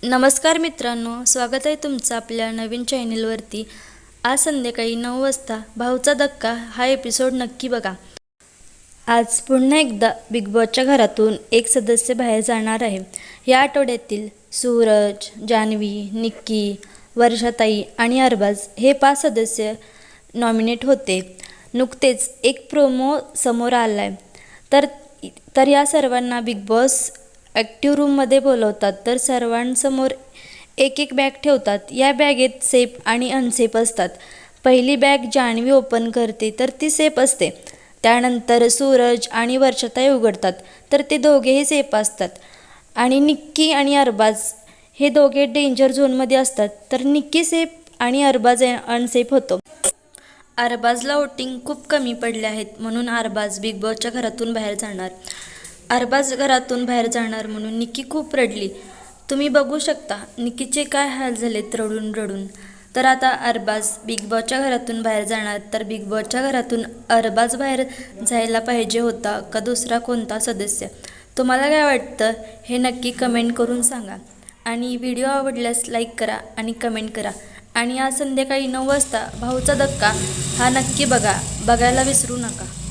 नमस्कार मित्रांनो, स्वागत आहे तुमचं आपल्या नवीन चॅनेलवरती। आज संध्याकाळी 9 वाजता भाऊचा धक्का हा एपिसोड नक्की बघा। आज पुन्हा एकदा बिग बॉसच्या घरातून एक सदस्य बाहेर जाणार आहे। या आठवड्यातील सूरज, जान्हवी, निक्की, वर्षाताई आणि अरबाज हे 5 सदस्य नॉमिनेट होते। नुकतेच एक प्रोमो समोर आलाय तर या सर्वांना बिग बॉस ॲक्टिव्ह रूममध्ये बोलवतात तर सर्वांसमोर एक एक बॅग ठेवतात। या बॅगेत सेफ आणि अनसेफ असतात। पहिली बॅग जान्हवी ओपन करते तर ती सेफ असते। त्यानंतर सूरज आणि वर्षाताई उघडतात तर ते दोघेही सेफ असतात आणि निक्की आणि अरबाज हे दोघे डेंजर झोनमध्ये असतात तर निक्की सेफ आणि अरबाज अनसेफ होतो। अरबाजला वोटिंग खूप कमी पडले आहेत म्हणून अरबाज बिग बॉसच्या घरातून बाहेर जाणार। अरबाज घरातून बाहेर जाणार म्हणून निक्की खूप रडली। तुम्ही बघू शकता निक्कीचे काय हाल झालेत रडून रडून। तर आता अरबाज बिग बॉसच्या घरातून बाहेर जाणार तर बिग बॉसच्या घरातून अरबाज बाहेर जायला पाहिजे होता का दुसरा कोणता सदस्य? तुम्हाला काय वाटतं हे नक्की कमेंट करून सांगा आणि व्हिडिओ आवडल्यास लाईक करा आणि कमेंट करा आणि आज संध्याकाळी 9 वाजता भाऊचा धक्का हा नक्की बघायला विसरू नका।